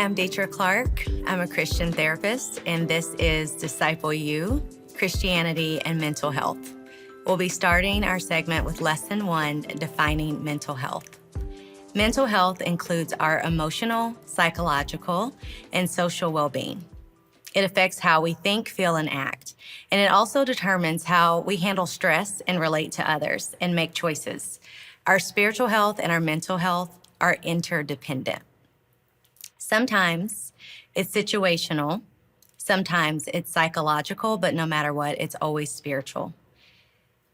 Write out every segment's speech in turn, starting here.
I'm Deetra Clark. I'm a Christian therapist, and this is DiscipleU, Christianity and Mental Health. We'll be starting our segment with Lesson 1, Defining Mental Health. Mental health includes our emotional, psychological, and social well-being. It affects how we think, feel, and act, and it also determines how we handle stress and relate to others and make choices. Our spiritual health and our mental health are interdependent. Sometimes it's situational, sometimes it's psychological, but no matter what, it's always spiritual.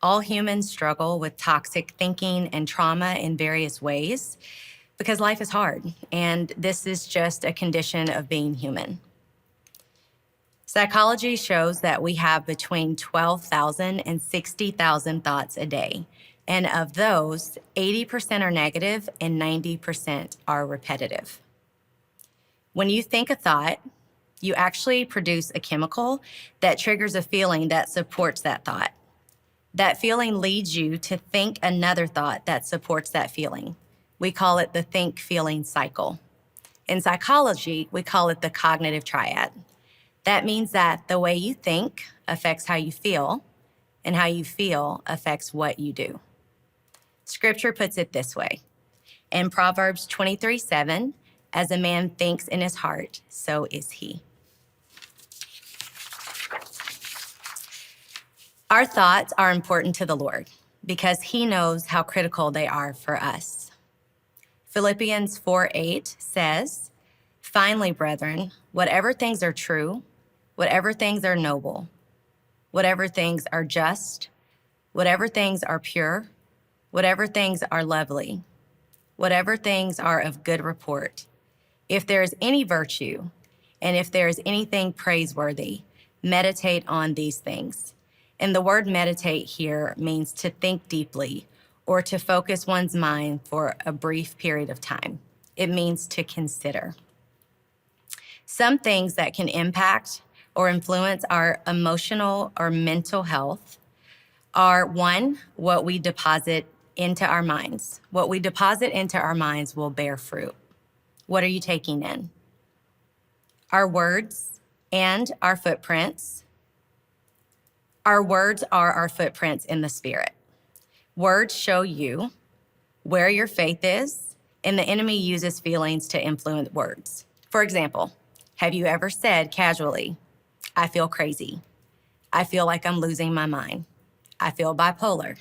All humans struggle with toxic thinking and trauma in various ways because life is hard, and this is just a condition of being human. Psychology shows that we have between 12,000 and 60,000 thoughts a day, and of those, 80% are negative and 90% are repetitive. When you think a thought, you actually produce a chemical that triggers a feeling that supports that thought. That feeling leads you to think another thought that supports that feeling. We call it the think-feeling cycle. In psychology, we call it the cognitive triad. That means that the way you think affects how you feel, and how you feel affects what you do. Scripture puts it this way. In Proverbs 23:7, as a man thinks in his heart, so is he. Our thoughts are important to the Lord because he knows how critical they are for us. Philippians 4:8 says, "Finally, brethren, whatever things are true, whatever things are noble, whatever things are just, whatever things are pure, whatever things are lovely, whatever things are of good report, if there is any virtue, and if there is anything praiseworthy, meditate on these things." And the word meditate here means to think deeply or to focus one's mind for a brief period of time. It means to consider. Some things that can impact or influence our emotional or mental health are, one, what we deposit into our minds. What we deposit into our minds will bear fruit. What are you taking in? Our words and our footprints. Our words are our footprints in the Spirit. Words show you where your faith is, and the enemy uses feelings to influence words. For example, have you ever said casually, "I feel crazy. I feel like I'm losing my mind. I feel bipolar.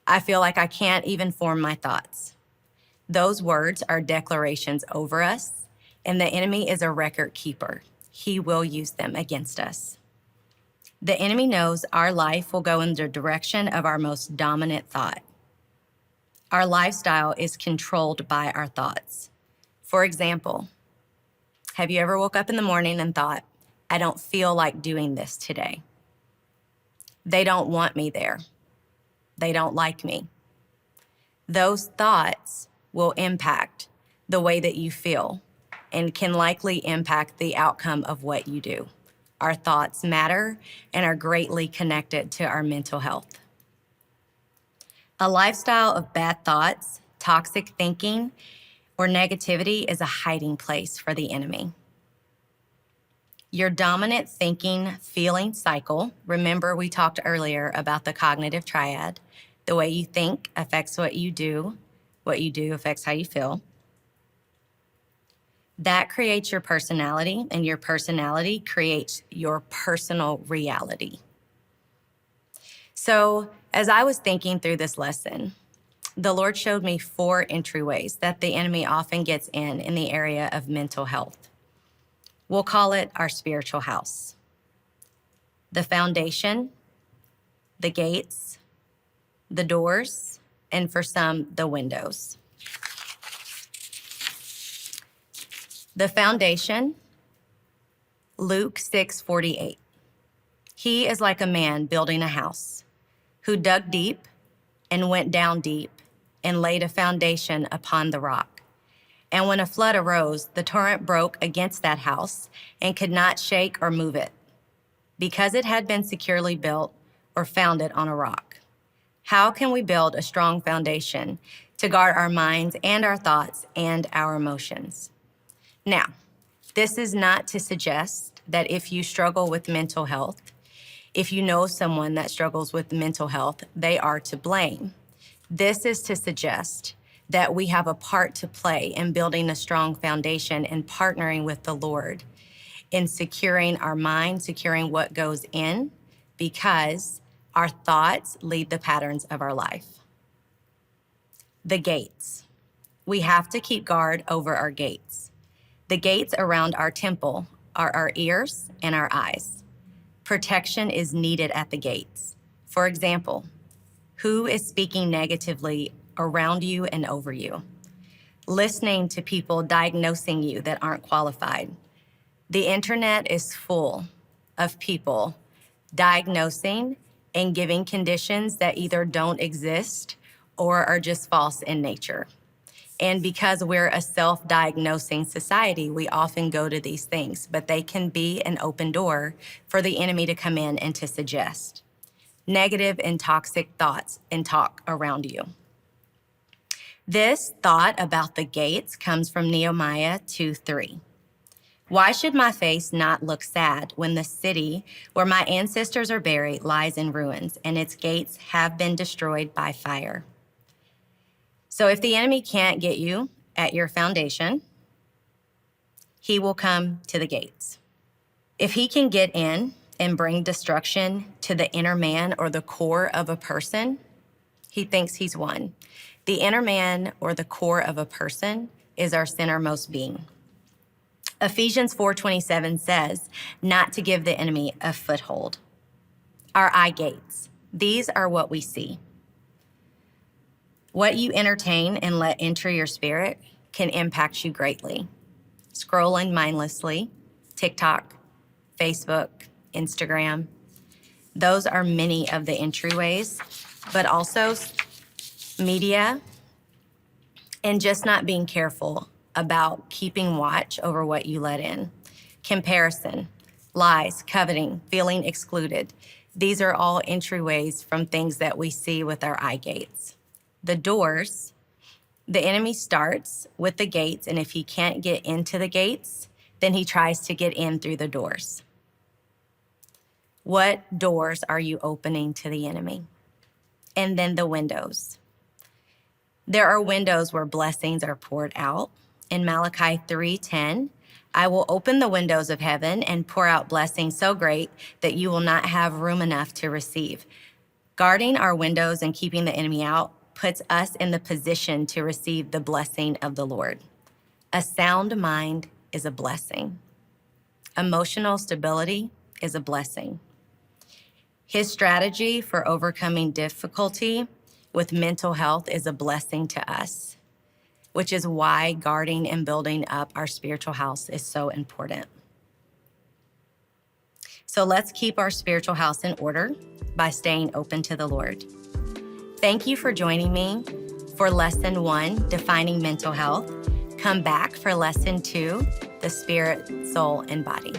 I feel like I can't even form my thoughts"? Those words are declarations over us, and the enemy is a record keeper. He will use them against us. The enemy knows our life will go in the direction of our most dominant thought. Our lifestyle is controlled by our thoughts. For example, have you ever woke up in the morning and thought, "I don't feel like doing this today. They don't want me there. They don't like me"? Those thoughts will impact the way that you feel and can likely impact the outcome of what you do. Our thoughts matter and are greatly connected to our mental health. A lifestyle of bad thoughts, toxic thinking, or negativity is a hiding place for the enemy. Your dominant thinking, feeling cycle, remember we talked earlier about the cognitive triad. The way you think affects what you do affects how you feel. That creates your personality, and your personality creates your personal reality. So, as I was thinking through this lesson, the Lord showed me 4 entryways that the enemy often gets in the area of mental health. We'll call it our spiritual house. The foundation, the gates, the doors, and for some, the windows. The foundation, Luke 6:48. He is like a man building a house who dug deep and went down deep and laid a foundation upon the rock. And when a flood arose, the torrent broke against that house and could not shake or move it, because it had been securely built or founded on a rock. How can we build a strong foundation to guard our minds and our thoughts and our emotions? Now, this is not to suggest that if you struggle with mental health, if you know someone that struggles with mental health, they are to blame. This is to suggest that we have a part to play in building a strong foundation and partnering with the Lord in securing our mind, securing what goes in, because our thoughts lead the patterns of our life. The gates. We have to keep guard over our gates. The gates around our temple are our ears and our eyes. Protection is needed at the gates. For example, who is speaking negatively around you and over you? Listening to people diagnosing you that aren't qualified. The internet is full of people diagnosing and giving conditions that either don't exist or are just false in nature. And because we're a self-diagnosing society, we often go to these things, but they can be an open door for the enemy to come in and to suggest negative and toxic thoughts and talk around you. This thought about the gates comes from Nehemiah 2:3. Why should my face not look sad when the city where my ancestors are buried lies in ruins and its gates have been destroyed by fire? So if the enemy can't get you at your foundation, he will come to the gates. If he can get in and bring destruction to the inner man or the core of a person, he thinks he's won. The inner man or the core of a person is our centermost being. Ephesians 4:27 says not to give the enemy a foothold. Our eye gates, these are what we see. What you entertain and let enter your spirit can impact you greatly. Scrolling mindlessly, TikTok, Facebook, Instagram, those are many of the entryways, but also media and just not being careful about keeping watch over what you let in. Comparison, lies, coveting, feeling excluded. These are all entryways from things that we see with our eye gates. The doors, the enemy starts with the gates, and if he can't get into the gates, then he tries to get in through the doors. What doors are you opening to the enemy? And then the windows. There are windows where blessings are poured out. In Malachi 3:10, I will open the windows of heaven and pour out blessings so great that you will not have room enough to receive. Guarding our windows and keeping the enemy out puts us in the position to receive the blessing of the Lord. A sound mind is a blessing. Emotional stability is a blessing. His strategy for overcoming difficulty with mental health is a blessing to us, which is why guarding and building up our spiritual house is so important. So let's keep our spiritual house in order by staying open to the Lord. Thank you for joining me for Lesson 1, Defining Mental Health. Come back for Lesson 2, The Spirit, Soul, and Body.